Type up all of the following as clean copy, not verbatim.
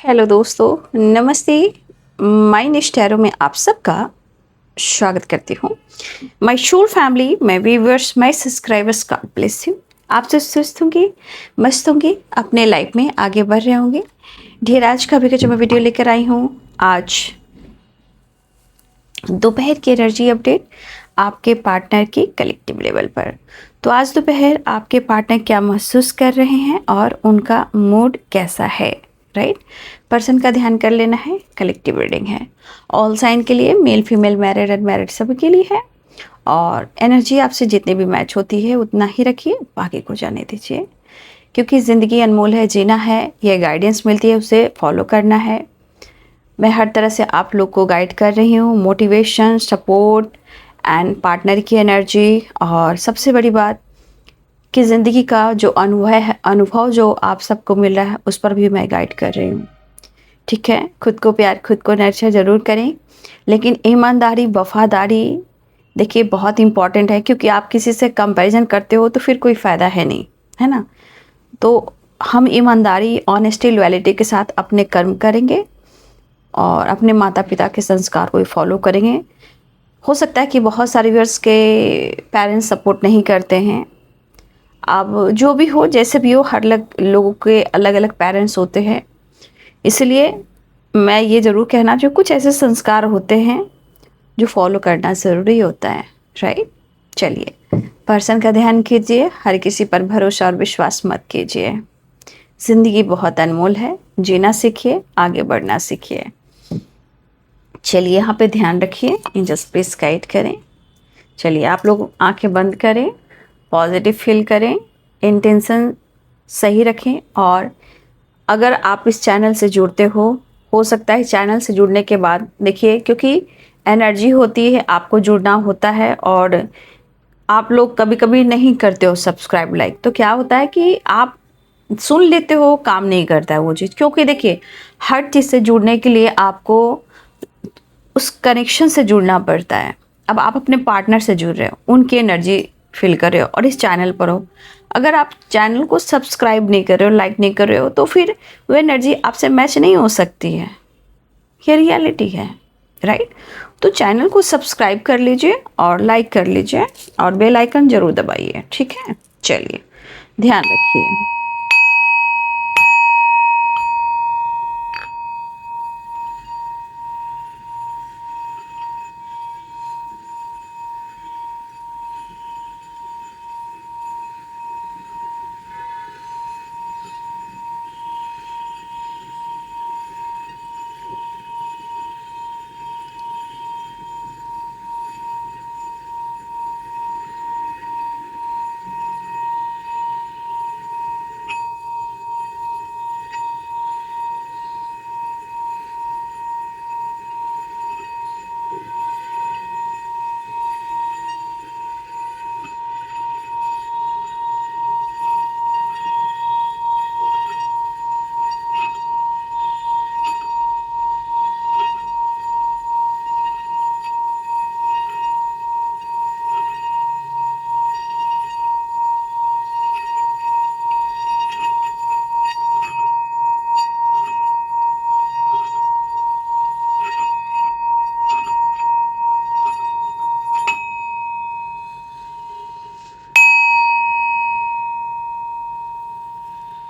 Hello दोस्तों, नमस्ते। Mind tarot में आप सबका स्वागत करती हूँ। My soul family, my viewers, my subscribers, God bless you. आप सब स्वस्थ होंगे, मस्त होंगे, अपने लाइफ में आगे बढ़ रहे होंगे। ढेर आज का भी जो मैं वीडियो लेकर आई हूँ, आज दोपहर की एनर्जी अपडेट आपके पार्टनर की कलेक्टिव लेवल पर। तो आज दोपहर आपके पार्टनर क्या महसूस कर रहे हैं और उनका मूड कैसा है, राइट। पर्सन का ध्यान कर लेना है। कलेक्टिव रीडिंग है, ऑल साइन के लिए, मेल फीमेल मैरिड अनमैरिड सभी के लिए है। और एनर्जी आपसे जितनी भी मैच होती है उतना ही रखिए, बाकी को जाने दीजिए, क्योंकि ज़िंदगी अनमोल है, जीना है, ये गाइडेंस मिलती है उसे फॉलो करना है। मैं हर तरह से आप लोग को गाइड कर रही हूँ, मोटिवेशन, सपोर्ट एंड पार्टनर की एनर्जी। और सबसे बड़ी बात कि ज़िंदगी का जो अनुभव जो आप सबको मिल रहा है उस पर भी मैं गाइड कर रही हूँ। ठीक है, खुद को प्यार, खुद को नर्चर ज़रूर करें, लेकिन ईमानदारी, वफादारी देखिए बहुत इम्पॉर्टेंट है, क्योंकि आप किसी से कंपैरिजन करते हो तो फिर कोई फ़ायदा है नहीं, है ना। तो हम ईमानदारी, ऑनेस्टी, लॉयल्टी के साथ अपने कर्म करेंगे और अपने माता पिता के संस्कार को फॉलो करेंगे। हो सकता है कि बहुत सारे व्यूअर्स के पेरेंट्स सपोर्ट नहीं करते हैं। अब जो भी हो, जैसे भी हो, हर लोगों के अलग अलग पेरेंट्स होते हैं। इसलिए मैं ये ज़रूर कहना, जो कुछ ऐसे संस्कार होते हैं जो फॉलो करना ज़रूरी होता है, राइट। चलिए, पर्सन का ध्यान कीजिए, हर किसी पर भरोसा और विश्वास मत कीजिए। ज़िंदगी बहुत अनमोल है, जीना सीखिए, आगे बढ़ना सीखिए। चलिए, यहाँ पे ध्यान रखिए, एंजल्स प्लीज गाइड करें। चलिए, आप लोग आंखें बंद करें, पॉजिटिव फील करें, इंटेंशन सही रखें। और अगर आप इस चैनल से जुड़ते हो सकता है चैनल से जुड़ने के बाद देखिए, क्योंकि एनर्जी होती है, आपको जुड़ना होता है और आप लोग कभी कभी नहीं करते हो सब्सक्राइब, लाइक, तो क्या होता है कि आप सुन लेते हो, काम नहीं करता है वो चीज़। क्योंकि देखिए, हर चीज़ से जुड़ने के लिए आपको उस कनेक्शन से जुड़ना पड़ता है। अब आप अपने पार्टनर से जुड़ रहे हो, उनकी एनर्जी फील कर रहे हो और इस चैनल पर हो। अगर आप चैनल को सब्सक्राइब नहीं कर रहे हो, लाइक नहीं कर रहे हो, तो फिर वो एनर्जी आपसे मैच नहीं हो सकती है। ये रियलिटी है, राइट। तो चैनल को सब्सक्राइब कर लीजिए और लाइक कर लीजिए और बेल आइकन जरूर दबाइए, ठीक है। चलिए, ध्यान रखिए।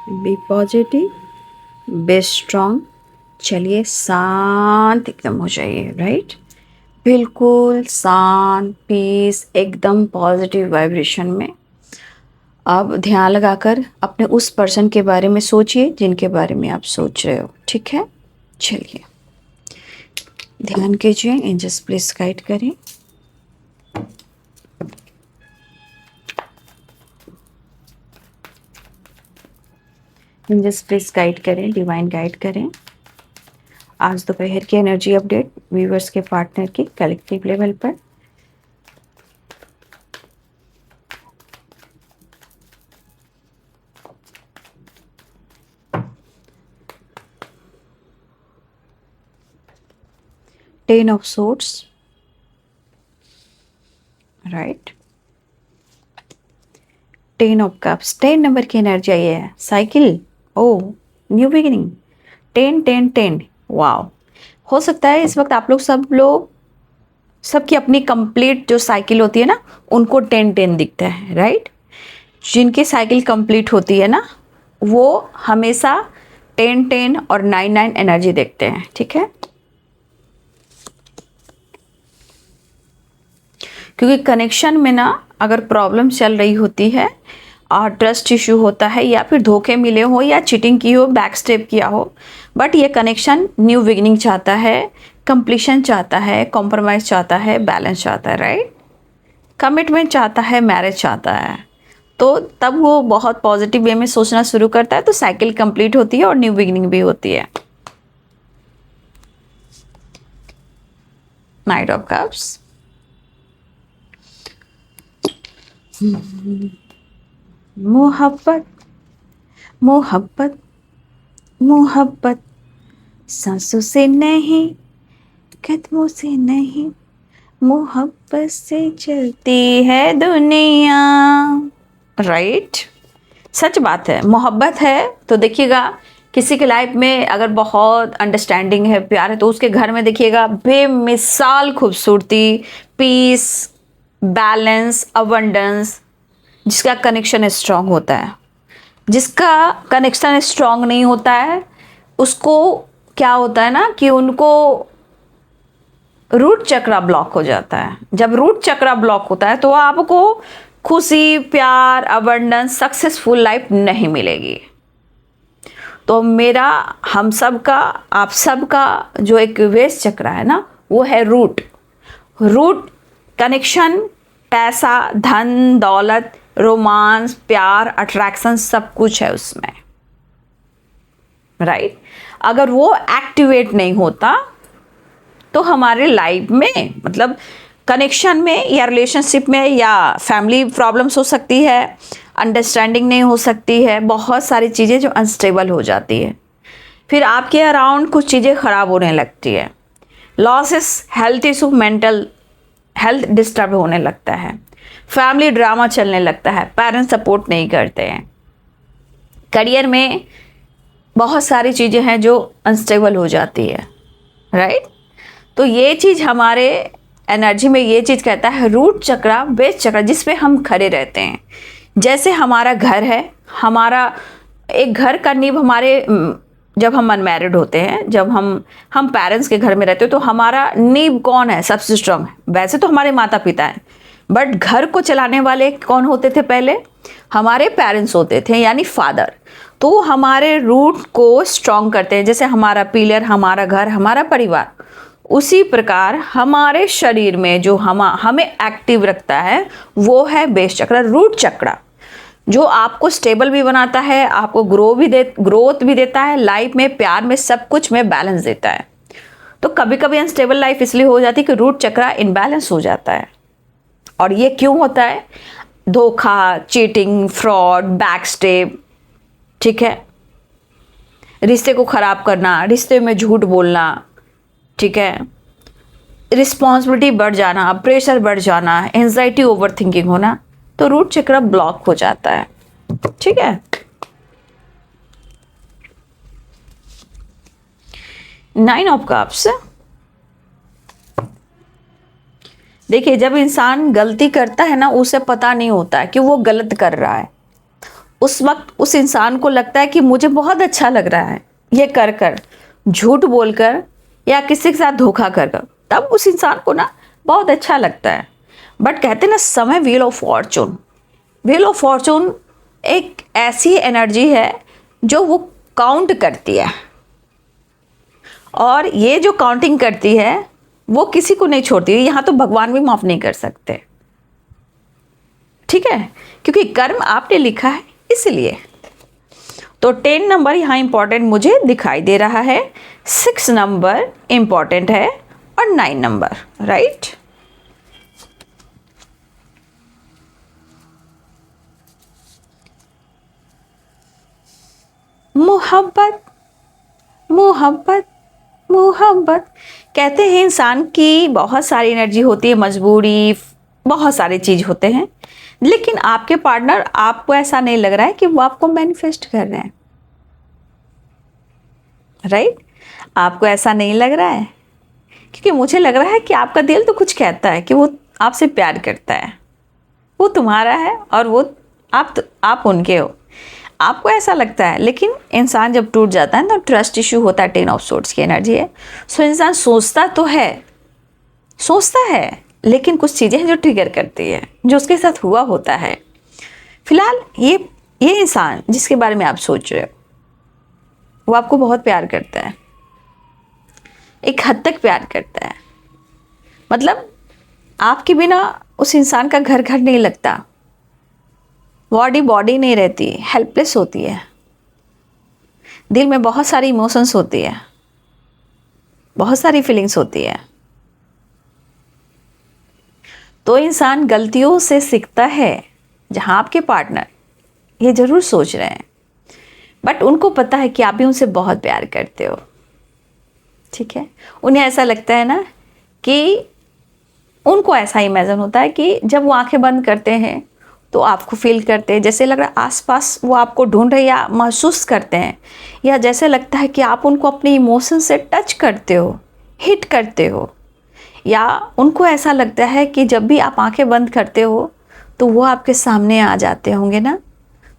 Be positive, be strong. चलिए, शांत एकदम हो जाइए, राइट। बिल्कुल शांत, पीस, एकदम पॉजिटिव वाइब्रेशन में। अब ध्यान लगाकर अपने उस पर्सन के बारे में सोचिए जिनके बारे में आप सोच रहे हो, ठीक है। चलिए, ध्यान कीजिए, एंजल्स प्लीज गाइड करें। एंजल्स प्लीज गाइड करें, डिवाइन गाइड करें। आज दोपहर की एनर्जी अपडेट व्यूवर्स के पार्टनर की कलेक्टिव लेवल पर। Ten of swords, right. Ten of cups, 10 number की एनर्जी आई है। साइकिल, ओ, न्यू बिगिनिंग। 10 10 10। वाओ, हो सकता है इस वक्त आप लोग सबकी अपनी कंप्लीट जो साइकिल होती है ना, उनको 10 10 दिखता है, राइट। जिनकी साइकिल कंप्लीट होती है ना, वो हमेशा 10 10 और 9 9 एनर्जी देखते हैं, ठीक है। क्योंकि कनेक्शन में ना अगर प्रॉब्लम चल रही होती है और ट्रस्ट इशू होता है, या फिर धोखे मिले हो, या चीटिंग की हो, बैक स्टेप किया हो, बट ये कनेक्शन न्यू बिगिनिंग चाहता है, कंप्लीशन चाहता है, कॉम्प्रोमाइज़ चाहता है, बैलेंस चाहता है, राइट। कमिटमेंट चाहता है, मैरिज चाहता है। तो तब वो बहुत पॉजिटिव वे में सोचना शुरू करता है, तो साइकिल कंप्लीट होती है और न्यू बिगिनिंग भी होती है। Night of cups. मोहब्बत मोहब्बत मोहब्बत सांसों से नहीं, कदमों से नहीं, मोहब्बत से चलती है दुनिया, राइट। सच बात है, मोहब्बत है तो देखिएगा किसी के लाइफ में अगर बहुत अंडरस्टैंडिंग है, प्यार है, तो उसके घर में देखिएगा बेमिसाल खूबसूरती, पीस, बैलेंस, अबंडेंस, जिसका कनेक्शन स्ट्रांग होता है। जिसका कनेक्शन स्ट्रांग नहीं होता है, उसको क्या होता है ना कि उनको रूट चक्रा ब्लॉक हो जाता है। जब रूट चक्रा ब्लॉक होता है तो आपको खुशी, प्यार, अबंडेंस, सक्सेसफुल लाइफ नहीं मिलेगी। तो मेरा, हम सब का, आप सब का जो एक वेस्ट चक्रा है ना, वो है रूट। रूट कनेक्शन, पैसा, धन दौलत, रोमांस, प्यार, अट्रैक्शन, सब कुछ है उसमें, राइट। अगर वो एक्टिवेट नहीं होता तो हमारे लाइफ में, मतलब कनेक्शन में या रिलेशनशिप में या फैमिली प्रॉब्लम्स हो सकती है, अंडरस्टैंडिंग नहीं हो सकती है, बहुत सारी चीज़ें जो अनस्टेबल हो जाती है। फिर आपके अराउंड कुछ चीज़ें ख़राब होने लगती है, losses, health issue, mental health disturb होने लगता है, फैमिली ड्रामा चलने लगता है, पेरेंट्स सपोर्ट नहीं करते हैं, करियर में बहुत सारी चीज़ें हैं जो अनस्टेबल हो जाती है, राइट। तो ये चीज़ हमारे एनर्जी में ये चीज़ कहता है रूट चक्रा, बेस चक्रा, जिस पे हम खड़े रहते हैं। जैसे हमारा घर है, हमारा एक घर का नींव हमारे, जब हम अनमैरिड होते हैं, जब हम पेरेंट्स के घर में रहते हो, तो हमारा नींव कौन है सबसे स्ट्रांग? वैसे तो हमारे माता पिता हैं, बट घर को चलाने वाले कौन होते थे पहले? हमारे पेरेंट्स होते थे, यानी फादर। तो हमारे रूट को स्ट्रांग करते हैं। जैसे हमारा पिलर, हमारा घर, हमारा परिवार, उसी प्रकार हमारे शरीर में जो हमें एक्टिव रखता है वो है बेस चक्र, रूट चक्र, जो आपको स्टेबल भी बनाता है, आपको ग्रोथ भी देता है, लाइफ में, प्यार में, सब कुछ में बैलेंस देता है। तो कभी कभी अनस्टेबल लाइफ इसलिए हो जाती है कि रूट चक्र इनबैलेंस हो जाता है। और ये क्यों होता है? धोखा, चीटिंग, फ्रॉड, बैक स्टेप, ठीक है, रिश्ते को खराब करना, रिश्ते में झूठ बोलना, ठीक है, रिस्पॉन्सिबिलिटी बढ़ जाना, प्रेशर बढ़ जाना, एंजाइटी, ओवर थिंकिंग होना, तो रूट चक्र ब्लॉक हो जाता है, ठीक है। 9 ऑफ कप्स। देखिए, जब इंसान गलती करता है ना, उसे पता नहीं होता है कि वो गलत कर रहा है। उस वक्त उस इंसान को लगता है कि मुझे बहुत अच्छा लग रहा है ये कर झूठ बोलकर या किसी के साथ धोखा कर, तब उस इंसान को ना बहुत अच्छा लगता है। बट कहते हैं ना, समय wheel of Fortune, wheel of Fortune एक ऐसी एनर्जी है जो वो काउंट करती है, और ये जो काउंटिंग करती है वो किसी को नहीं छोड़ती है। यहाँ तो भगवान भी माफ नहीं कर सकते, ठीक है, क्योंकि कर्म आपने लिखा है इसलिए। तो 10 नंबर यहाँ इंपॉर्टेंट मुझे दिखाई दे रहा है, 6 नंबर इंपॉर्टेंट है, और 9 नंबर, राइट। मोहब्बत मोहब्बत मोहब्बत। कहते हैं इंसान की बहुत सारी एनर्जी होती है, मजबूरी, बहुत सारे चीज़ होते हैं, लेकिन आपके पार्टनर, आपको ऐसा नहीं लग रहा है कि वो आपको मैनिफेस्ट कर रहे हैं। राइट? आपको ऐसा नहीं लग रहा है? क्योंकि मुझे लग रहा है कि आपका दिल तो कुछ कहता है कि वो आपसे प्यार करता है, वो तुम्हारा है और वो आप उनके हो, आपको ऐसा लगता है। लेकिन इंसान जब टूट जाता है तो ट्रस्ट इशू होता है, 10 ऑफ सोर्ड्स की एनर्जी है। सो इंसान सोचता तो है, लेकिन कुछ चीज़ें हैं जो ट्रिगर करती है, जो उसके साथ हुआ होता है। फिलहाल ये इंसान जिसके बारे में आप सोच रहे हो, वो आपको बहुत प्यार करता है, एक हद तक प्यार करता है। मतलब आपके बिना उस इंसान का घर घर नहीं लगता, बॉडी नहीं रहती, हेल्पलेस होती है, दिल में बहुत सारी इमोशंस होती है, बहुत सारी फीलिंग्स होती है। तो इंसान गलतियों से सीखता है, जहाँ आपके पार्टनर ये ज़रूर सोच रहे हैं, बट उनको पता है कि आप भी उनसे बहुत प्यार करते हो। ठीक है, उन्हें ऐसा लगता है ना कि उनको ऐसा इमेजिन होता है कि जब वो आंखें बंद करते हैं तो आपको फील करते हैं, जैसे लग रहा है आसपास वो आपको ढूंढ रहे या महसूस करते हैं, या जैसे लगता है कि आप उनको अपने इमोशन से टच करते हो, हिट करते हो, या उनको ऐसा लगता है कि जब भी आप आंखें बंद करते हो तो वो आपके सामने आ जाते होंगे ना।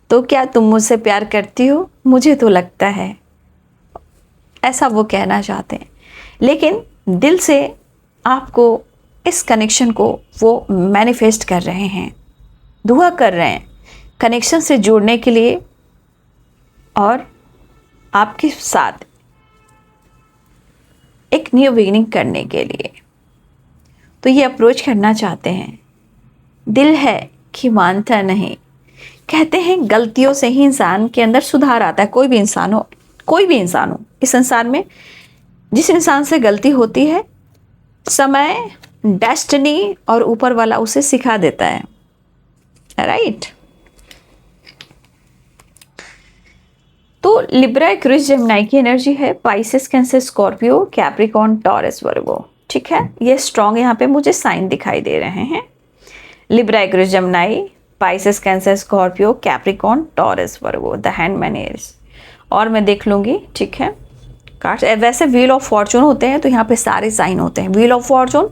तो क्या तुम मुझसे प्यार करती हो? मुझे तो लगता है, ऐसा वो कहना चाहते हैं। लेकिन दिल से आपको इस कनेक्शन को वो मैनिफेस्ट कर रहे हैं, दुआ कर रहे हैं कनेक्शन से जुड़ने के लिए और आपके साथ एक न्यू बिगिनिंग करने के लिए। तो ये अप्रोच करना चाहते हैं। दिल है कि मानता नहीं। कहते हैं गलतियों से ही इंसान के अंदर सुधार आता है। कोई भी इंसान हो इस संसार में, जिस इंसान से गलती होती है, समय, डेस्टिनी और ऊपर वाला उसे सिखा देता है, राइट? तो लिब्रा, एक्वेरियस, जेमिनी की एनर्जी है, Pisces, Cancer, Scorpio, Capricorn, Taurus, Virgo. ठीक है, ये स्ट्रॉन्ग यहाँ पे मुझे साइन दिखाई दे रहे हैं। Libra, Aquarius, Gemini, Pisces, Cancer, Scorpio, Capricorn, Taurus, Virgo, the hangman Aries. और मैं देख लूँगी, ठीक है, कार्ड्स। वैसे व्हील ऑफ फॉर्चून होते हैं तो यहाँ पे सारे साइन होते हैं। Wheel of fortune,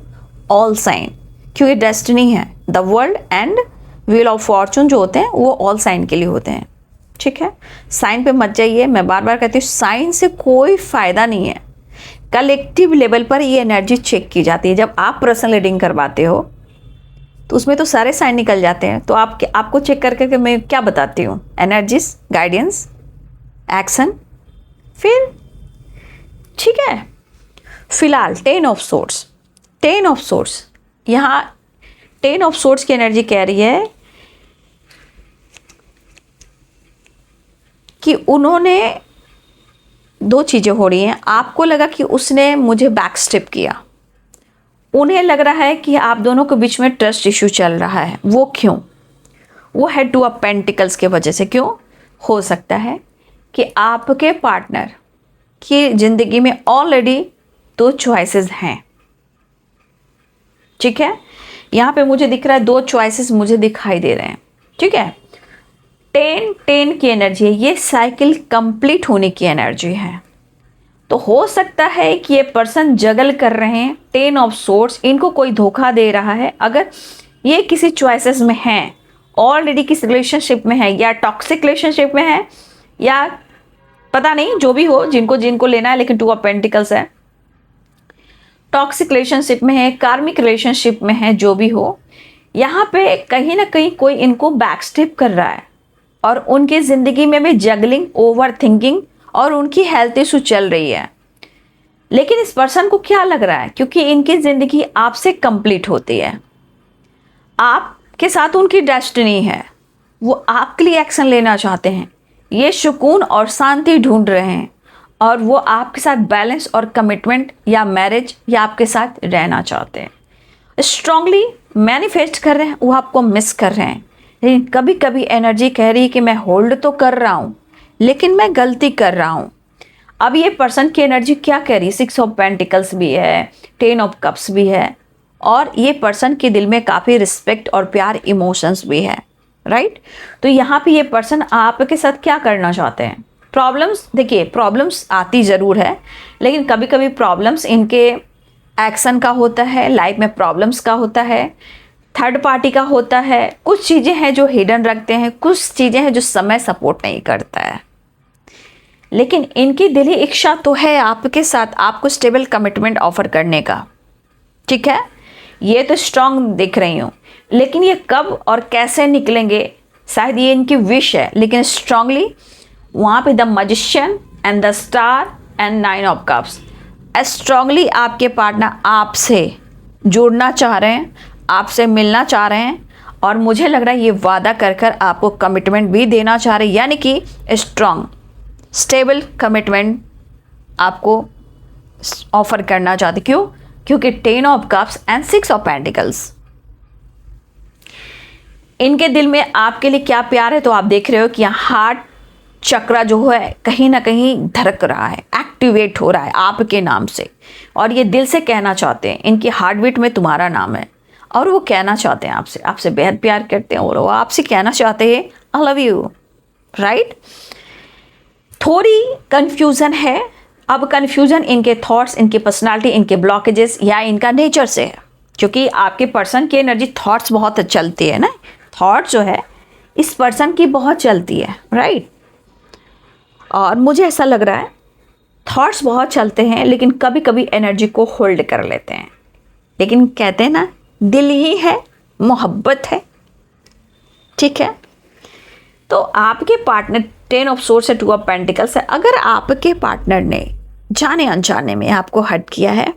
all sign, क्योंकि डेस्टिनी है, the world and wheel of fortune जो होते हैं वो ऑल साइन के लिए होते हैं। ठीक है, साइन पे मत जाइए, मैं बार बार कहती हूँ, साइन से कोई फ़ायदा नहीं है। कलेक्टिव लेवल पर ये एनर्जी चेक की जाती है। जब आप पर्सनल रीडिंग करवाते हो तो उसमें तो सारे साइन निकल जाते हैं। तो आपको चेक करके मैं क्या बताती हूँ? एनर्जीज, गाइडेंस, एक्शन, फिर ठीक है। फिलहाल 10 ऑफ सोर्ड्स, यहाँ 10 ऑफ सोर्ड्स की एनर्जी कह रही है कि उन्होंने, दो चीज़ें हो रही हैं। आपको लगा कि उसने मुझे बैक स्टेप किया, उन्हें लग रहा है कि आप दोनों के बीच में ट्रस्ट इशू चल रहा है। वो क्यों? वो है 2 ऑफ पेंटिकल्स की वजह से। क्यों? हो सकता है कि आपके पार्टनर की ज़िंदगी में ऑलरेडी 2 चॉइसेस हैं। ठीक है, यहाँ पे मुझे दिख रहा है 2 चॉइसेस मुझे दिखाई दे रहे हैं। ठीक है, 10 की एनर्जी है, ये साइकिल कंप्लीट होने की एनर्जी है। तो हो सकता है कि ये पर्सन जगल कर रहे हैं 10 ऑफ सोर्ड्स, इनको कोई धोखा दे रहा है। अगर ये किसी चॉइसेस में हैं, ऑलरेडी किस रिलेशनशिप में है, या टॉक्सिक रिलेशनशिप में है, या पता नहीं, जो भी हो, जिनको लेना है, लेकिन 2 ऑफ पेंटिकल्स है, टॉक्सिक रिलेशनशिप में है, कार्मिक रिलेशनशिप में है, जो भी हो, यहाँ पे कहीं ना कहीं कोई इनको बैकस्टेप कर रहा है और उनकी ज़िंदगी में भी जगलिंग, ओवर थिंकिंग और उनकी हेल्थ इशू चल रही है। लेकिन इस पर्सन को क्या लग रहा है, क्योंकि इनकी ज़िंदगी आपसे कंप्लीट होती है, आपके साथ उनकी डेस्टिनी है, वो आपके लिए एक्शन लेना चाहते हैं, ये सुकून और शांति ढूंढ रहे हैं, और वो आपके साथ बैलेंस और कमिटमेंट या मैरिज या आपके साथ रहना चाहते हैं, स्ट्रांगली मैनिफेस्ट कर रहे हैं। वो आपको मिस कर रहे हैं, लेकिन कभी कभी एनर्जी कह रही है कि मैं होल्ड तो कर रहा हूँ, लेकिन मैं गलती कर रहा हूँ। अब ये पर्सन की एनर्जी क्या कह रही है? 6 ऑफ पेंटिकल्स भी है, 10 ऑफ कप्स भी है, और ये पर्सन के दिल में काफ़ी रिस्पेक्ट और प्यार, इमोशंस भी है, राइट? तो यहाँ पे ये पर्सन आपके साथ क्या करना चाहते हैं? प्रॉब्लम्स, देखिए प्रॉब्लम्स आती ज़रूर है, लेकिन कभी कभी प्रॉब्लम्स इनके एक्शन का होता है, लाइफ में प्रॉब्लम्स का होता है, थर्ड पार्टी का होता है, कुछ चीज़ें हैं जो हिडन रखते हैं, कुछ चीज़ें हैं जो समय सपोर्ट नहीं करता है। लेकिन इनकी दिली इच्छा तो है आपके साथ आपको स्टेबल कमिटमेंट ऑफर करने का, ठीक है, ये तो स्ट्रांग दिख रही हूँ। लेकिन ये कब और कैसे निकलेंगे, शायद ये इनकी विश है, लेकिन स्ट्रांगली वहाँ पे the magician and the star and 9 of cups, strongly आपके पार्टनर आपसे जुड़ना चाह रहे हैं, आपसे मिलना चाह रहे हैं, और मुझे लग रहा है ये वादा कर कर आपको कमिटमेंट भी देना चाह रहे हैं, यानी कि स्ट्रांग स्टेबल कमिटमेंट आपको ऑफर करना चाहते। क्यों? क्योंकि 10 of cups and 6 of pentacles, इनके दिल में आपके लिए क्या प्यार है, तो आप देख रहे हो कि यहाँ हार्ट चक्रा जो है कहीं ना कहीं धड़क रहा है, एक्टिवेट हो रहा है आपके नाम से, और ये दिल से कहना चाहते हैं, इनकी हार्ट बीट में तुम्हारा नाम है, और वो कहना चाहते हैं आपसे बेहद प्यार करते हैं, और वो आपसे कहना चाहते हैं आई लव यू, राइट। थोड़ी कंफ्यूजन है। अब कंफ्यूजन इनके थॉट्स, इनकी पर्सनालिटी, इनके ब्लॉकेजेस या इनका नेचर से है, क्योंकि आपके पर्सन की एनर्जी थॉट्स बहुत चलती है ना, थॉट जो है इस पर्सन की बहुत चलती है, राइट। और मुझे ऐसा लग रहा है थॉट्स बहुत चलते हैं, लेकिन कभी कभी एनर्जी को होल्ड कर लेते हैं, लेकिन कहते हैं ना दिल ही है, मोहब्बत है, ठीक है। तो आपके पार्टनर 10 ऑफ सोर्ड्स से 2 ऑफ पेंटिकल्स है। अगर आपके पार्टनर ने जाने अनजाने में आपको हर्ट किया है,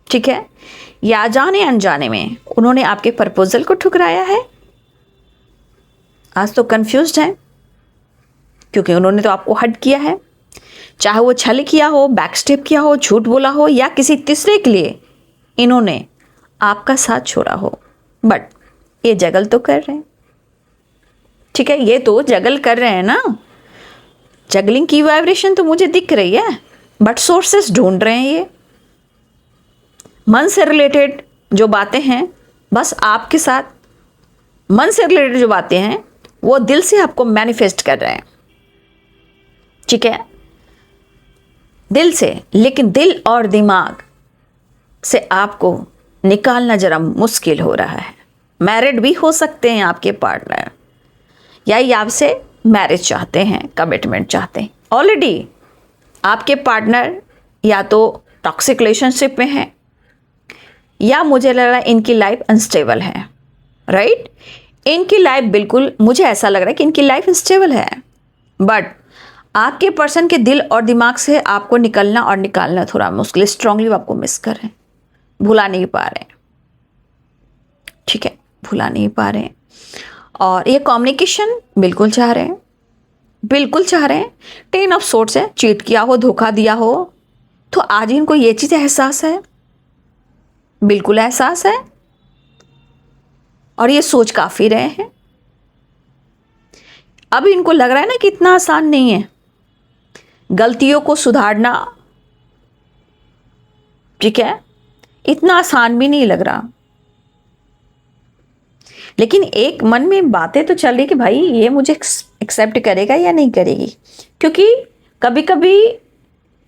ठीक है, या जाने अनजाने में उन्होंने आपके प्रपोजल को ठुकराया है, आज तो कंफ्यूज्ड है, क्योंकि उन्होंने तो आपको हर्ट किया है, चाहे वो छल किया हो, बैकस्टेप किया हो, झूठ बोला हो, या किसी तीसरे के लिए इन्होंने आपका साथ छोड़ा हो, बट ये जगल तो कर रहे हैं, ठीक है, ये तो जगल कर रहे हैं ना, जगलिंग की वाइब्रेशन तो मुझे दिख रही है, बट सोर्सेस ढूंढ रहे हैं। ये मन से रिलेटेड जो बातें हैं, बस आपके साथ मन से रिलेटेड जो बातें हैं वो दिल से आपको मैनिफेस्ट कर रहे हैं, ठीक है, दिल से। लेकिन दिल और दिमाग से आपको निकालना जरा मुश्किल हो रहा है। मैरिड भी हो सकते हैं आपके पार्टनर, या ये आपसे मैरिज चाहते हैं, कमिटमेंट चाहते हैं। ऑलरेडी आपके पार्टनर या तो टॉक्सिक रिलेशनशिप में है, या मुझे लग रहा है इनकी लाइफ अनस्टेबल है, राइट। इनकी लाइफ बिल्कुल, मुझे ऐसा लग रहा है कि इनकी लाइफ अनस्टेबल है, बट आपके पर्सन के दिल और दिमाग से आपको निकलना और निकालना थोड़ा मुश्किल, स्ट्रांगली आपको मिस कर रहे हैं, भुला नहीं पा रहे हैं, ठीक है, भुला नहीं पा रहे हैं। और ये कम्युनिकेशन बिल्कुल चाह रहे हैं, बिल्कुल चाह रहे हैं। 10 ऑफ सोर्ड्स है, चीट किया हो, धोखा दिया हो, तो आज इनको ये चीज़ एहसास है, बिल्कुल एहसास है, और ये सोच काफ़ी रहे हैं। अब इनको लग रहा है ना कि इतना आसान नहीं है गलतियों को सुधारना, ठीक है, इतना आसान भी नहीं लग रहा। लेकिन एक मन में बातें तो चल रही कि भाई ये मुझे एक्सेप्ट करेगा या नहीं करेगी, क्योंकि कभी कभी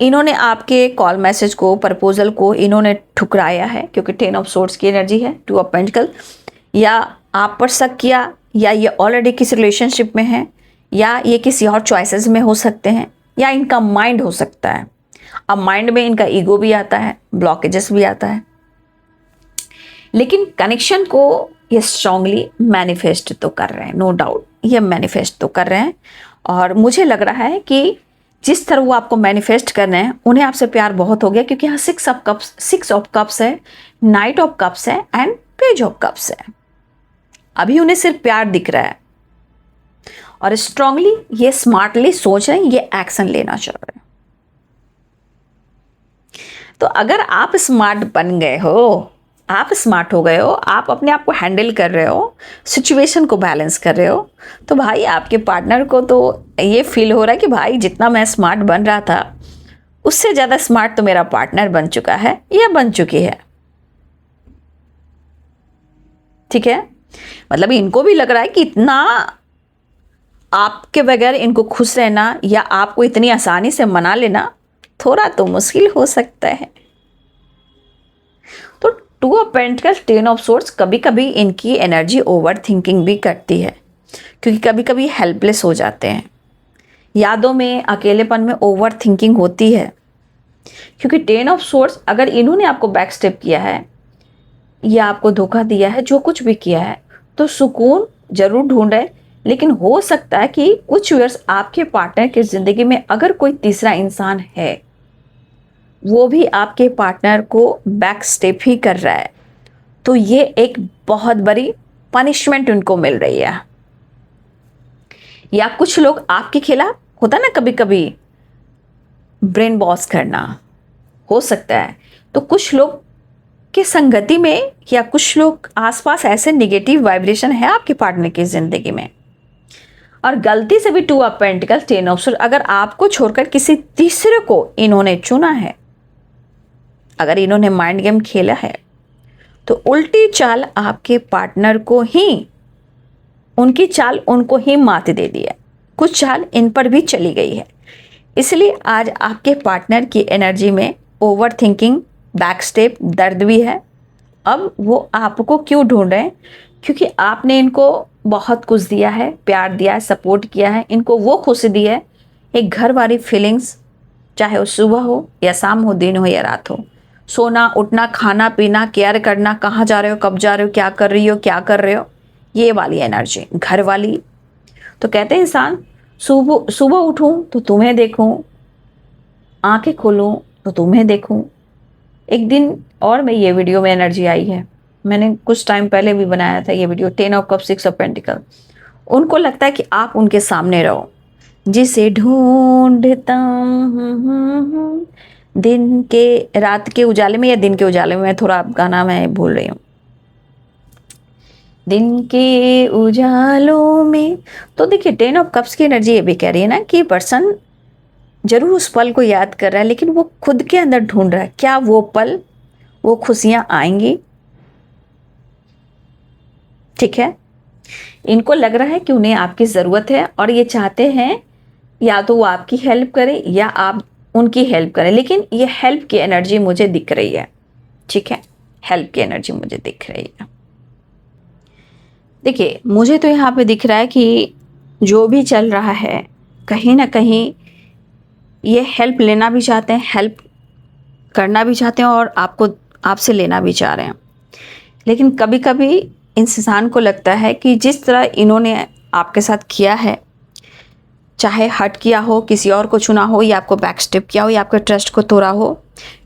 इन्होंने आपके कॉल मैसेज को, प्रपोजल को इन्होंने ठुकराया है, क्योंकि 10 ऑफ सोर्ड्स की एनर्जी है, 2 ऑफ पेंटिकल, या आप पर शक किया, या ये ऑलरेडी किसी रिलेशनशिप में है, या ये किसी और चॉइसेस में हो सकते हैं, या इनका माइंड हो सकता है। अब माइंड में इनका ईगो भी आता है, ब्लॉकेजेस भी आता है, लेकिन कनेक्शन को ये स्ट्रांगली मैनिफेस्ट तो कर रहे हैं, नो डाउट ये मैनिफेस्ट तो कर रहे हैं। और मुझे लग रहा है कि जिस तरह वो आपको मैनिफेस्ट कर रहे हैं, उन्हें आपसे प्यार बहुत हो गया, क्योंकि यहाँ 6 ऑफ कप्स है, 9 ऑफ कप्स है एंड पेज ऑफ कप्स है। अभी उन्हें सिर्फ प्यार दिख रहा है, और स्ट्रांगली ये स्मार्टली सोच रहे हैं, ये एक्शन लेना चाह रहे हैं। तो अगर आप स्मार्ट बन गए हो, आप स्मार्ट हो गए हो, आप अपने आप को हैंडल कर रहे हो, सिचुएशन को बैलेंस कर रहे हो, तो भाई आपके पार्टनर को तो ये फील हो रहा है कि भाई जितना मैं स्मार्ट बन रहा था उससे ज़्यादा स्मार्ट तो मेरा पार्टनर बन चुका है या बन चुकी है, ठीक है। मतलब इनको भी लग रहा है कि इतना आपके बगैर इनको खुश रहना या आपको इतनी आसानी से मना लेना थोड़ा तो मुश्किल हो सकता है। तो two of pentacles, ten of swords, कभी कभी इनकी एनर्जी ओवर थिंकिंग भी करती है, क्योंकि कभी कभी हेल्पलेस हो जाते हैं, यादों में, अकेलेपन में ओवर थिंकिंग होती है। क्योंकि टेन ऑफ सोर्ड्स, अगर इन्होंने आपको बैक स्टेप किया है या आपको धोखा दिया है, जो कुछ भी किया है, तो सुकून जरूर ढूंढ रहे, लेकिन हो सकता है कि कुछ ईयर्स आपके पार्टनर की जिंदगी में अगर कोई तीसरा इंसान है, वो भी आपके पार्टनर को बैक स्टेप ही कर रहा है, तो ये एक बहुत बड़ी पनिशमेंट उनको मिल रही है। या कुछ लोग आपके खिलाफ, होता ना कभी कभी ब्रेन वॉश करना, हो सकता है। तो कुछ लोग की संगति में या कुछ लोग आसपास ऐसे नेगेटिव वाइब्रेशन है आपके पार्टनर की जिंदगी में, और गलती से भी two of pentacles, ten of swords, अगर आपको छोड़कर किसी तीसरे को इन्होंने चुना है, अगर इन्होंने माइंड गेम खेला है, तो उल्टी चाल आपके पार्टनर को ही, उनकी चाल उनको ही मात दे दी है, कुछ चाल इन पर भी चली गई है। इसलिए आज आपके पार्टनर की एनर्जी में ओवर थिंकिंग, बैक स्टेप, दर्द भी है। अब वो आपको क्यों ढूंढ रहे हैं? क्योंकि आपने इनको बहुत कुछ दिया है, प्यार दिया है, सपोर्ट किया है, इनको वो खुशी दी है, एक घर वाली फीलिंग्स, चाहे वो सुबह हो या शाम हो, दिन हो या रात हो, सोना उठना, खाना पीना, केयर करना, कहाँ जा रहे हो, कब जा रहे हो, क्या कर रही हो, क्या कर रहे हो, ये वाली एनर्जी घर वाली। तो कहते हैं इंसान, सुबह सुबह उठूं तो तुम्हें देखूं, आंखें खोलूं तो तुम्हें देखूं। एक दिन और मैं ये वीडियो में एनर्जी आई है, मैंने कुछ टाइम पहले भी बनाया था ये video, 10 of cup, 6 of pentacle. उनको लगता है कि आप उनके सामने रहो, जिसे ढूंढता हूं दिन के, रात के उजाले में या दिन के उजाले में, मैं थोड़ा गाना मैं भूल रही हूँ, दिन के उजालों में। तो देखिए 10 ऑफ कप्स की एनर्जी ये भी कह रही है ना कि पर्सन जरूर उस पल को याद कर रहा है, लेकिन वो खुद के अंदर ढूंढ रहा है, क्या वो पल, वो खुशियां आएंगी? ठीक है, इनको लग रहा है कि उन्हें आपकी ज़रूरत है और ये चाहते हैं या तो वो आपकी हेल्प करे या आप उनकी हेल्प करें, लेकिन ये हेल्प की एनर्जी मुझे दिख रही है। ठीक है, हेल्प की एनर्जी मुझे दिख रही है। देखिए मुझे तो यहाँ पे दिख रहा है कि जो भी चल रहा है, कहीं ना कहीं ये हेल्प लेना भी चाहते हैं, हेल्प करना भी चाहते हैं, और आपको, आपसे लेना भी चाह रहे हैं। लेकिन कभी कभी इंसान को लगता है कि जिस तरह इन्होंने आपके साथ किया है, चाहे हट किया हो, किसी और को चुना हो, या आपको बैक स्टेप किया हो, या आपके ट्रस्ट को तोड़ा हो,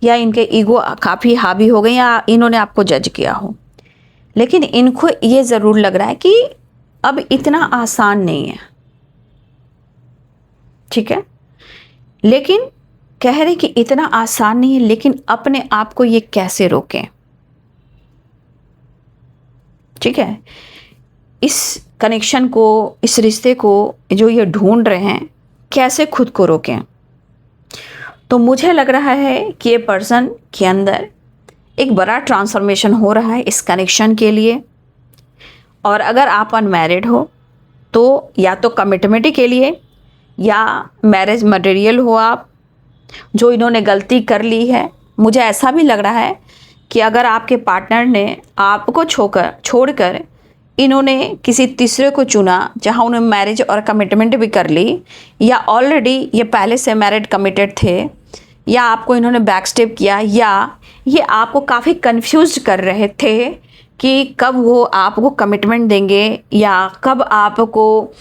या इनके ईगो काफ़ी हावी हो गई, या इन्होंने आपको जज किया हो, लेकिन इनको ये ज़रूर लग रहा है कि अब इतना आसान नहीं है। ठीक है, लेकिन कह रहे कि इतना आसान नहीं है, लेकिन अपने आप को ये कैसे रोकें? ठीक है, इस कनेक्शन को, इस रिश्ते को जो ये ढूंढ रहे हैं, कैसे खुद को रोकें? तो मुझे लग रहा है कि ये पर्सन के अंदर एक बड़ा ट्रांसफॉर्मेशन हो रहा है इस कनेक्शन के लिए। और अगर आप अनमैरिड हो तो या तो कमिटमेंट के लिए, या मैरिज मटेरियल हो आप, जो इन्होंने गलती कर ली है। मुझे ऐसा भी लग रहा है कि अगर आपके पार्टनर ने आपको छोड़कर इन्होंने किसी तीसरे को चुना, जहां उन्होंने मैरिज और कमिटमेंट भी कर ली, या ऑलरेडी ये पहले से मैरिड कमिटेड थे, या आपको इन्होंने बैक स्टेप किया, या ये आपको काफ़ी कंफ्यूज कर रहे थे कि कब वो आपको कमिटमेंट देंगे या कब आपको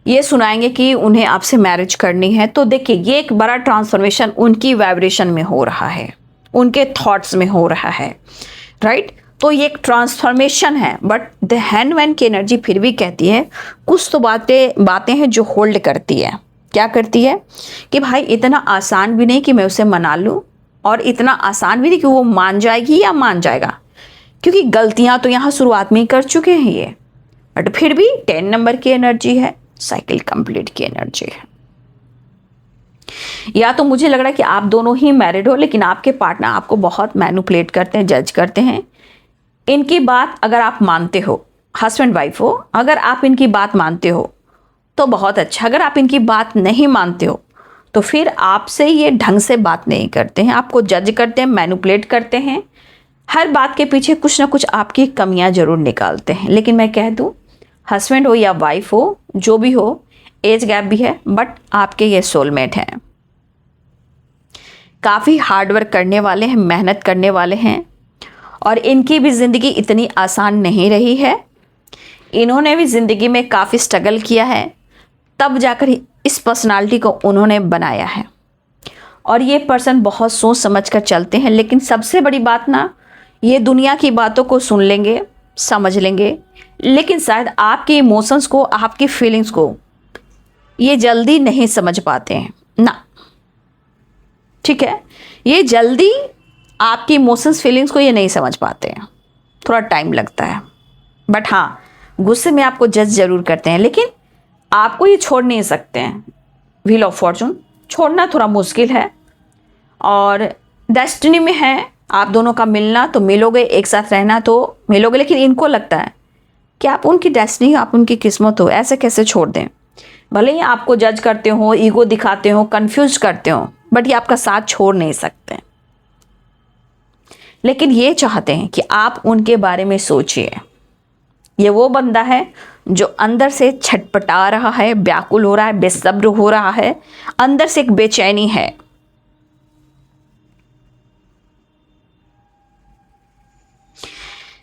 ये सुनाएंगे कि उन्हें आपसे मैरिज करनी है। तो देखिए ये एक बड़ा ट्रांसफॉर्मेशन उनकी वाइब्रेशन में हो रहा है, उनके थॉट्स में हो रहा है, राइट। तो ये एक ट्रांसफॉर्मेशन है, बट द हैंडमैन की एनर्जी फिर भी कहती है कुछ तो बातें हैं जो होल्ड करती है। क्या करती है कि भाई इतना आसान भी नहीं कि मैं उसे मना लूँ, और इतना आसान भी नहीं कि वो मान जाएगी या मान जाएगा, क्योंकि गलतियां तो यहाँ शुरुआत में ही कर चुके हैं ये। बट फिर भी 10 नंबर की एनर्जी है, साइकिल कंप्लीट की एनर्जी है। या तो मुझे लग रहा है कि आप दोनों ही मैरिड हो, लेकिन आपके पार्टनर आपको बहुत मैनिपुलेट करते हैं, जज करते हैं। इनकी बात अगर आप मानते हो, हस्बैंड वाइफ हो, अगर आप इनकी बात मानते हो तो बहुत अच्छा। अगर आप इनकी बात नहीं मानते हो तो फिर आपसे ये ढंग से बात नहीं करते हैं, आपको जज करते हैं, मैनिपुलेट करते हैं, हर बात के पीछे कुछ ना कुछ आपकी कमियां जरूर निकालते हैं। लेकिन मैं कह दूं, हस्बैंड हो या वाइफ हो, जो भी हो, एज गैप भी है, बट आपके ये सोलमेट हैं। काफ़ी हार्डवर्क करने वाले हैं, मेहनत करने वाले हैं, और इनकी भी ज़िंदगी इतनी आसान नहीं रही है। इन्होंने भी ज़िंदगी में काफ़ी स्ट्रगल किया है, तब जाकर इस पर्सनालिटी को उन्होंने बनाया है। और ये पर्सन बहुत सोच समझ कर चलते हैं। लेकिन सबसे बड़ी बात ना, ये दुनिया की बातों को सुन लेंगे, समझ लेंगे, लेकिन शायद आपके इमोशंस को, आपकी फीलिंग्स को ये जल्दी नहीं समझ पाते हैं ना। ठीक है, ये जल्दी आपकी इमोशंस, फीलिंग्स को ये नहीं समझ पाते हैं, थोड़ा टाइम लगता है। बट हाँ, गुस्से में आपको जज जरूर करते हैं, लेकिन आपको ये छोड़ नहीं सकते हैं। व्हील ऑफ फॉर्चून छोड़ना थोड़ा मुश्किल है, और डेस्टिनी में है आप दोनों का मिलना, तो मिलोगे, एक साथ रहना तो मिलोगे। लेकिन इनको लगता है कि आप उनकी डेस्टिनी, आप उनकी किस्मत हो, ऐसे कैसे छोड़ दें। भले ही आपको जज करते हो, ईगो दिखाते हो, कंफ्यूज करते हो, बट ये आपका साथ छोड़ नहीं सकते। लेकिन ये चाहते हैं कि आप उनके बारे में सोचिए। ये वो बंदा है जो अंदर से छटपटा रहा है, व्याकुल हो रहा है, बेसब्र हो रहा है, अंदर से एक बेचैनी है।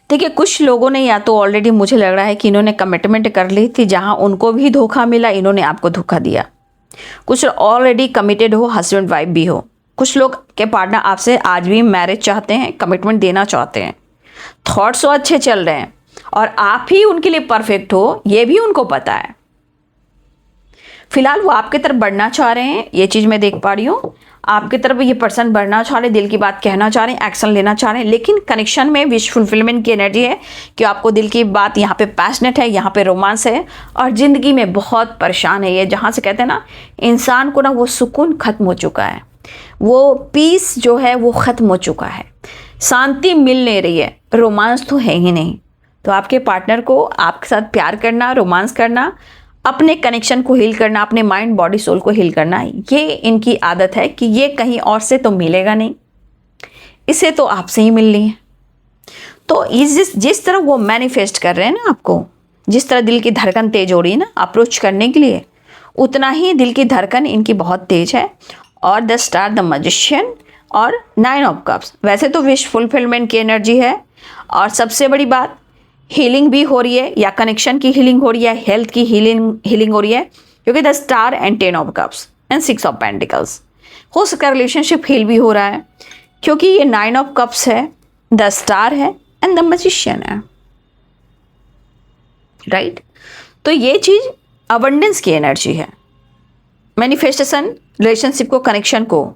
देखिए, कुछ लोगों ने या तो ऑलरेडी, मुझे लग रहा है कि इन्होंने कमिटमेंट कर ली थी, जहां उनको भी धोखा मिला, इन्होंने आपको धोखा दिया। कुछ ऑलरेडी कमिटेड हो, हस्बैंड वाइफ भी हो। कुछ लोग के पार्टनर आपसे आज भी मैरिज चाहते हैं, कमिटमेंट देना चाहते हैं, थॉट्स अच्छे चल रहे हैं, और आप ही उनके लिए परफेक्ट हो, ये भी उनको पता है। फिलहाल वो आपकी तरफ बढ़ना चाह रहे हैं, ये चीज़ मैं देख पा रही हूँ। आपकी तरफ ये पर्सन बढ़ना चाह रहे हैं, दिल की बात कहना चाह रहे हैं, एक्शन लेना चाह रहे हैं। लेकिन कनेक्शन में विश फुलफिलमेंट की एनर्जी है कि आपको दिल की बात, यहाँ पे पैशनेट है, यहाँ पे रोमांस है, और ज़िंदगी में बहुत परेशान है ये। जहाँ से कहते हैं ना, इंसान को ना वो सुकून खत्म हो चुका है, वो पीस जो है वो ख़त्म हो चुका है, शांति मिल नहीं रही है, रोमांस तो है ही नहीं। तो आपके पार्टनर को आपके साथ प्यार करना, रोमांस करना, अपने कनेक्शन को हील करना, अपने माइंड बॉडी सोल को हील करना, ये इनकी आदत है कि ये कहीं और से तो मिलेगा नहीं, इसे तो आपसे ही मिलनी है। तो जिस तरह वो मैनिफेस्ट कर रहे हैं ना आपको, जिस तरह दिल की धड़कन तेज हो रही है ना अप्रोच करने के लिए, उतना ही दिल की धड़कन इनकी बहुत तेज है। और द स्टार, द मैजिशियन और 9 ऑफ कप्स, वैसे तो विश फुलफिलमेंट की एनर्जी है, और सबसे बड़ी बात, हीलिंग भी हो रही है, या कनेक्शन की हीलिंग हो रही है, हेल्थ की हीलिंग हो रही है, क्योंकि the star and 10 of cups and 6 of pentacles. हो सकता है रिलेशनशिप हील भी हो रहा है, क्योंकि ये 9 ऑफ कप्स है, द स्टार है एंड द मैजिशियन है, राइट। तो ये चीज़ अबंडेंस की एनर्जी है, मैनिफेस्टेशन, रिलेशनशिप को, कनेक्शन को,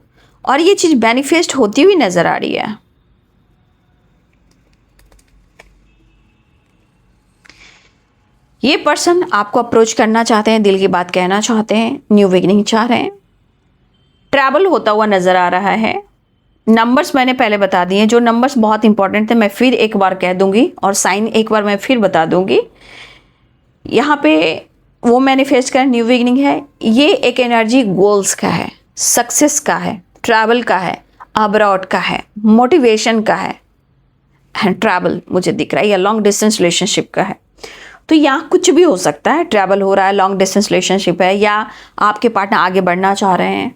और ये चीज़ मैनिफेस्ट होती हुई नजर आ रही है। ये पर्सन आपको अप्रोच करना चाहते हैं, दिल की बात कहना चाहते हैं, न्यू बिगिनिंग चाह रहे हैं, ट्रैवल होता हुआ नज़र आ रहा है। नंबर्स मैंने पहले बता दिए, जो नंबर्स बहुत इंपॉर्टेंट थे मैं फिर एक बार कह दूंगी, और साइन एक बार मैं फिर बता दूंगी। यहाँ पे वो मैनिफेस्ट कर न्यू बिगिनिंग है, ये एक एनर्जी गोल्स का है, सक्सेस का है, ट्रैवल का है, अब्रॉड का है, मोटिवेशन का है, ट्रैवल मुझे दिख रहा है, या लॉन्ग डिस्टेंस रिलेशनशिप का है। तो यहाँ कुछ भी हो सकता है, ट्रैवल हो रहा है, लॉन्ग डिस्टेंस रिलेशनशिप है, या आपके पार्टनर आगे बढ़ना चाह रहे हैं।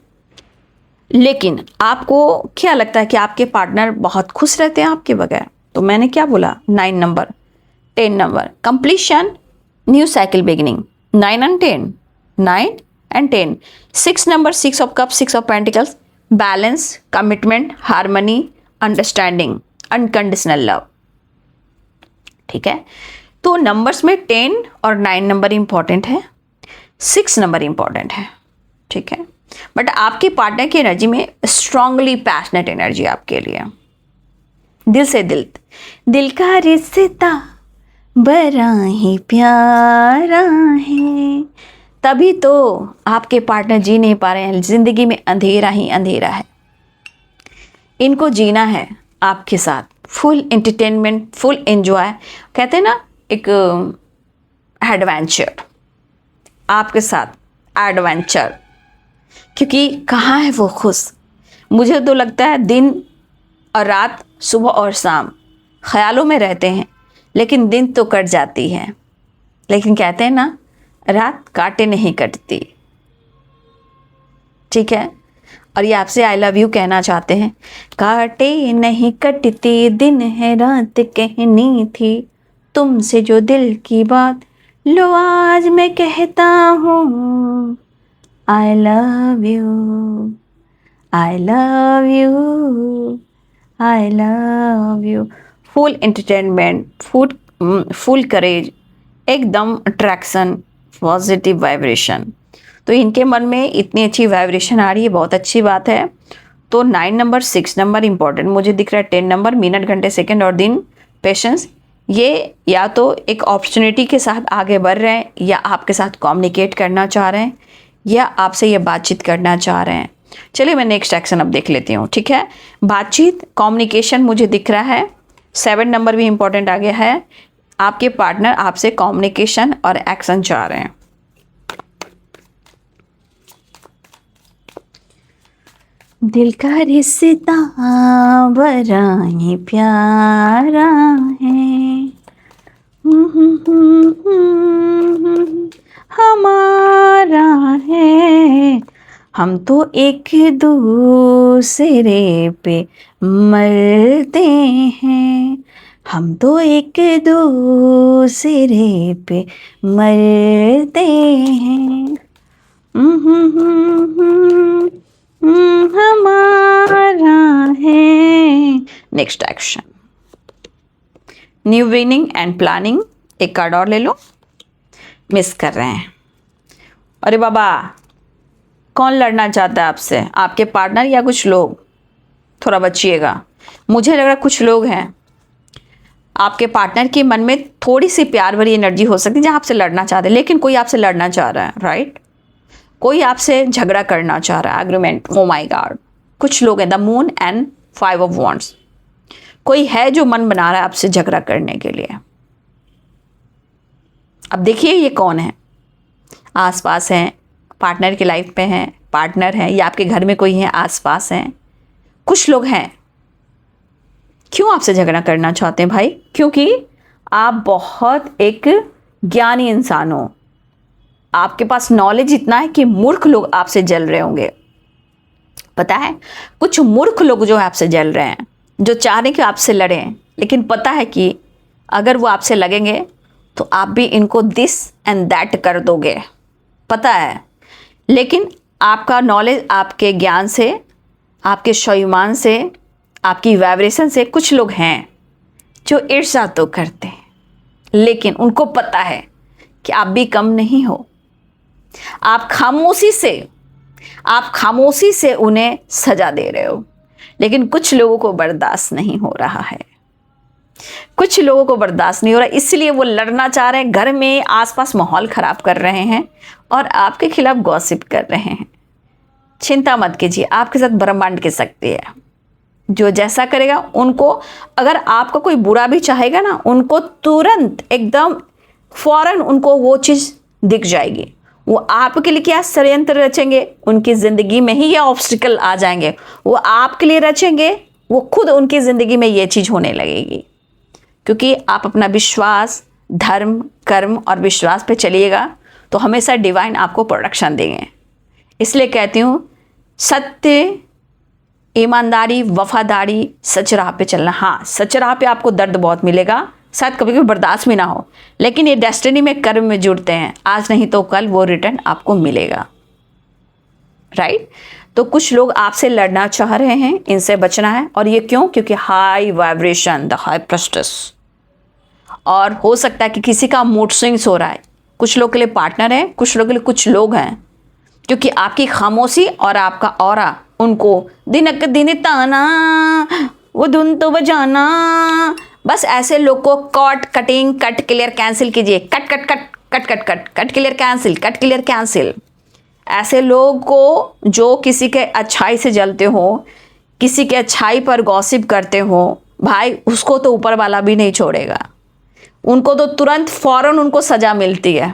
लेकिन आपको क्या लगता है कि आपके पार्टनर बहुत खुश रहते हैं आपके बगैर? तो मैंने क्या बोला, 9 number, 10 number, completion, new cycle beginning, 9 and 10, 9 and 10, 6 number, 6 of cup, 6 of pentacles, balance, commitment, harmony, understanding, unconditional love. ठीक है, तो नंबर्स में 10 और 9 नंबर इंपॉर्टेंट है, 6 नंबर इंपॉर्टेंट है। ठीक है, बट आपके पार्टनर की एनर्जी में स्ट्रांगली पैशनेट एनर्जी आपके लिए, दिल से दिल का रिश्ता बड़ा ही प्यारा है, तभी तो आपके पार्टनर जी नहीं पा रहे हैं, जिंदगी में अंधेरा ही अंधेरा है। इनको जीना है आपके साथ, फुल एंटरटेनमेंट, फुल एंजॉय, कहते हैं ना एक एडवेंचर, आपके साथ एडवेंचर, क्योंकि कहाँ है वो खुश। मुझे तो लगता है दिन और रात, सुबह और शाम ख्यालों में रहते हैं, लेकिन दिन तो कट जाती है। लेकिन कहते हैं ना, रात काटे नहीं कटती। ठीक है, और ये आपसे आई लव यू कहना चाहते हैं। काटे नहीं कटती दिन है रात कहनी थी, तुमसे जो दिल की बात लो आज मैं कहता हूँ। I love you, I love you, I love you. Full entertainment, full courage, एकदम अट्रैक्शन, पॉजिटिव वाइब्रेशन। तो इनके मन में इतनी अच्छी वाइब्रेशन आ रही है, बहुत अच्छी बात है। तो 9 नंबर, 6 नंबर इंपॉर्टेंट मुझे दिख रहा है। 10 नंबर मिनट, घंटे, सेकंड और दिन, पेशेंस। ये या तो एक अपॉर्चुनिटी के साथ आगे बढ़ रहे हैं, या आपके साथ कम्युनिकेट करना चाह रहे हैं, या आपसे ये बातचीत करना चाह रहे हैं। चलिए मैं नेक्स्ट एक्शन अब देख लेती हूँ। ठीक है, बातचीत, कम्युनिकेशन मुझे दिख रहा है। 7 नंबर भी इंपॉर्टेंट आ गया है। आपके पार्टनर आपसे कम्युनिकेशन और एक्शन चाह रहे हैं। दिल का रिश्ता बड़ा ही प्यारा है, हमारा है। हम तो एक दूसरे पे मरते हैं, हम तो एक दूसरे पे मरते हैं। हमारा है। Next action, new winning and planning. एक कार्ड और ले लो। मिस कर रहे हैं। अरे बाबा, कौन लड़ना चाहता है आपसे? आपके पार्टनर या कुछ लोग? थोड़ा बचिएगा। मुझे लग रहा है कुछ लोग हैं, आपके पार्टनर के मन में थोड़ी सी प्यार भरी एनर्जी हो सकती है जहाँ आपसे लड़ना चाहते हैं, लेकिन कोई आपसे लड़ना चाह रहा है, राइट? कोई आपसे झगड़ा करना चाह रहा है, एग्रीमेंट। ओ माय गॉड, कुछ लोग हैं, the moon and 5 of wands. कोई है जो मन बना रहा है आपसे झगड़ा करने के लिए। अब देखिए ये कौन है। आसपास हैं, पार्टनर की लाइफ पे हैं, पार्टनर हैं, या आपके घर में कोई है, आसपास हैं, कुछ लोग हैं। क्यों आपसे झगड़ा करना चाहते हैं भाई? क्योंकि आप बहुत एक ज्ञानी इंसान हो, आपके पास नॉलेज इतना है कि मूर्ख लोग आपसे जल रहे होंगे। पता है, कुछ मूर्ख लोग जो आपसे जल रहे हैं, जो चाह रहे हैं कि आपसे लड़ें, लेकिन पता है कि अगर वो आपसे लगेंगे तो आप भी इनको दिस एंड दैट कर दोगे, पता है। लेकिन आपका नॉलेज, आपके ज्ञान से, आपके स्वाभिमान से, आपकी वाइब्रेशन से कुछ लोग हैं जो ईर्ष्या तो करते हैं, लेकिन उनको पता है कि आप भी कम नहीं हो। आप खामोशी से उन्हें सजा दे रहे हो, लेकिन कुछ लोगों को बर्दाश्त नहीं हो रहा है। कुछ लोगों को बर्दाश्त नहीं हो रहा, इसलिए वो लड़ना चाह रहे हैं, घर में आसपास माहौल खराब कर रहे हैं और आपके खिलाफ गॉसिप कर रहे हैं। चिंता मत कीजिए, आपके साथ ब्रह्मांड की शक्ति है। जो जैसा करेगा उनको, अगर आपका कोई बुरा भी चाहेगा ना, उनको तुरंत एकदम फौरन उनको वो चीज़ दिख जाएगी। वो आपके लिए क्या षड्यंत्र रचेंगे, उनकी ज़िंदगी में ही ये ऑब्स्टिकल आ जाएंगे। वो आपके लिए रचेंगे, वो खुद उनकी ज़िंदगी में ये चीज़ होने लगेगी। क्योंकि आप अपना विश्वास, धर्म, कर्म और विश्वास पे चलिएगा तो हमेशा डिवाइन आपको प्रोटेक्शन देंगे। इसलिए कहती हूँ, सत्य, ईमानदारी, वफादारी, सच राह पे चलना। हाँ, सच राह पे आपको दर्द बहुत मिलेगा, शायद कभी कभी बर्दाश्त भी ना हो, लेकिन ये डेस्टिनी में, कर्म में जुड़ते हैं। आज नहीं तो कल वो रिटर्न आपको मिलेगा, राइट? तो कुछ लोग आपसे लड़ना चाह रहे हैं, इनसे बचना है। और ये क्यों? क्योंकि high vibration, the high prestige. और हो सकता है कि किसी का मूड स्विंग्स हो रहा है। कुछ लोग के लिए पार्टनर है, कुछ लोग के लिए कुछ लोग हैं, क्योंकि आपकी खामोशी और आपका ऑरा उनको दिनक दिन ताना, वो धुन तो बजाना। बस ऐसे लोग को कट क्लियर कैंसिल कीजिए। Cut clear cancel, cut clear cancel. ऐसे लोग को जो किसी के अच्छाई से जलते हो, किसी के अच्छाई पर गॉसिप करते हो, भाई उसको तो ऊपर वाला भी नहीं छोड़ेगा। उनको तो तुरंत फौरन उनको सजा मिलती है।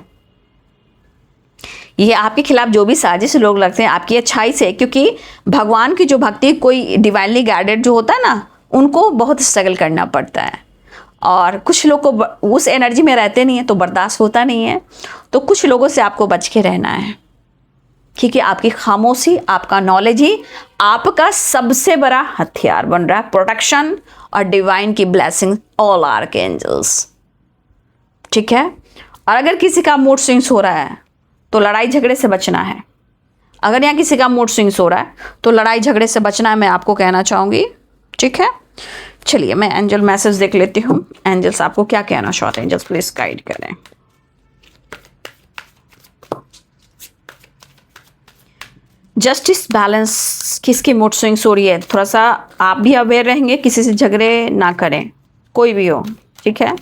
ये आपके खिलाफ जो भी साजिश लोग लगते हैं आपकी अच्छाई से, क्योंकि भगवान की जो भक्ति, कोई डिवाइनली गाइडेड जो होता है ना, उनको बहुत स्ट्रगल करना पड़ता है, और कुछ लोग को उस एनर्जी में रहते नहीं है तो बर्दाश्त होता नहीं है। तो कुछ लोगों से आपको बच के रहना है, क्योंकि आपकी खामोशी, आपका नॉलेज ही आपका सबसे बड़ा हथियार बन रहा है। प्रोटेक्शन और डिवाइन की ब्लेसिंग, ऑल आर्कएंजल्स, ठीक है। और अगर किसी का मूड स्विंग्स हो रहा है तो लड़ाई झगड़े से बचना है। अगर यहाँ किसी का मूड स्विंग्स हो रहा है तो लड़ाई झगड़े से बचना है, मैं आपको कहना चाहूँगी, ठीक है। चलिए मैं एंजल मैसेज देख लेती हूँ। एंजल्स आपको क्या कहना चाहते हैं? एंजल्स प्लीज गाइड करें। जस्टिस, बैलेंस, किसकी मूड स्विंग्स हो रही है, थोड़ा सा आप भी अवेयर रहेंगे, किसी से झगड़े ना करें, कोई भी हो, ठीक है।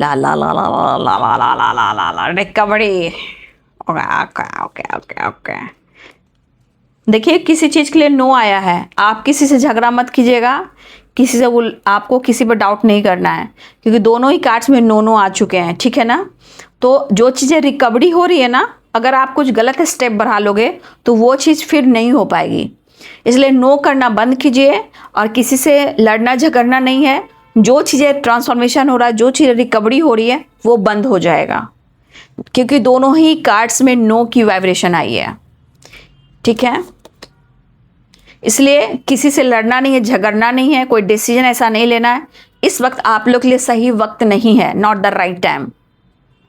ला ला ला ला ला ला ला ला ला ला ला ला recovery. Okay okay okay okay okay. देखिए किसी चीज़ के लिए नो आया है, आप किसी से झगड़ा मत कीजिएगा, किसी से वो आपको किसी पर डाउट नहीं करना है, क्योंकि दोनों ही कार्ड्स में नो नो आ चुके हैं, ठीक है ना। तो जो चीज़ें रिकवरी हो रही है ना, अगर आप कुछ गलत स्टेप बढ़ा लोगे तो वो चीज़ फिर नहीं हो पाएगी, इसलिए नो करना बंद कीजिए। और किसी से लड़ना झगड़ना नहीं है, जो चीज़ें ट्रांसफॉर्मेशन हो रहा है, जो चीज़ें रिकवरी हो रही है वो बंद हो जाएगा, क्योंकि दोनों ही कार्ड्स में नो की वाइब्रेशन आई है, ठीक है। इसलिए किसी से लड़ना नहीं है, झगड़ना नहीं है, कोई डिसीजन ऐसा नहीं लेना है। इस वक्त आप लोग के लिए सही वक्त नहीं है, not the right time,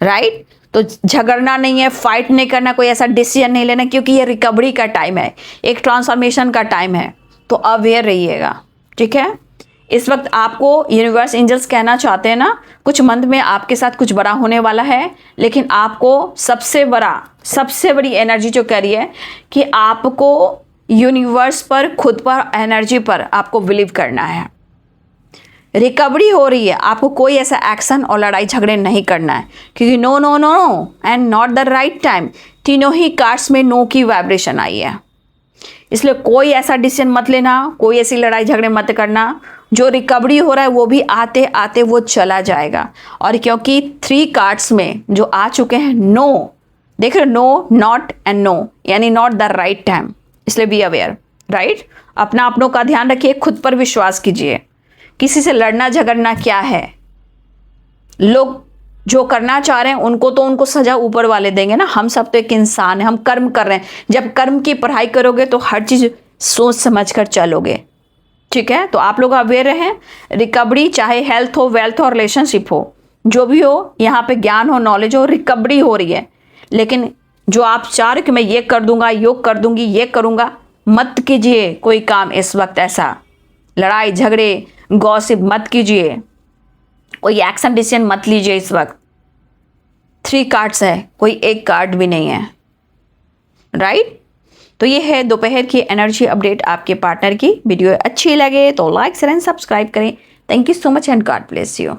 right. तो झगड़ना नहीं है, फाइट नहीं करना, कोई ऐसा डिसीजन नहीं लेना, क्योंकि ये रिकवरी का टाइम है, एक ट्रांसफॉर्मेशन का टाइम है। तो अवेयर रहिएगा, ठीक है। इस वक्त आपको यूनिवर्स एंजल्स कहना चाहते हैं ना, कुछ मंथ में आपके साथ कुछ बड़ा होने वाला है, लेकिन आपको सबसे बड़ी एनर्जी जो कह रही है कि आपको यूनिवर्स पर, खुद पर, एनर्जी पर आपको बिलीव करना है। रिकवरी हो रही है, आपको कोई ऐसा एक्शन और लड़ाई झगड़े नहीं करना है, क्योंकि no no no no and not the right time, तीनों ही कार्ड्स में नो की वाइब्रेशन आई है। इसलिए कोई ऐसा डिसीजन मत लेना, कोई ऐसी लड़ाई झगड़े मत करना। जो रिकवरी हो रहा है वो भी आते आते वो चला जाएगा। और क्योंकि 3 कार्ड्स में जो आ चुके हैं नो, देख रहे, नो, नॉट एंड नो, यानी नॉट द राइट टाइम, इसलिए बी अवेयर, राइट। अपनों का ध्यान रखिए, खुद पर विश्वास कीजिए। किसी से लड़ना झगड़ना क्या है, लोग जो करना चाह रहे हैं उनको सजा ऊपर वाले देंगे ना। हम सब तो एक इंसान है, हम कर्म कर रहे हैं। जब कर्म की पढ़ाई करोगे तो हर चीज़ सोच समझ कर चलोगे, ठीक है। तो आप लोग अवेयर रहें। रिकवरी, चाहे हेल्थ हो, वेल्थ हो, रिलेशनशिप हो, जो भी हो, यहाँ पे ज्ञान हो, नॉलेज हो, रिकवरी हो रही है। लेकिन जो आप चाह रहे कि मैं ये कर दूंगा, योग कर दूंगी, ये करूंगा, मत कीजिए कोई काम इस वक्त ऐसा। लड़ाई झगड़े, गॉसिप मत कीजिए, कोई एक्शन डिसीजन मत लीजिए इस वक्त। 3 कार्ड्स है, कोई एक कार्ड भी नहीं है, राइट। तो ये है दोपहर की एनर्जी अपडेट आपके पार्टनर की। वीडियो अच्छी लगे तो लाइक शेयर एंड सब्सक्राइब करें। Thank you so much and God bless you.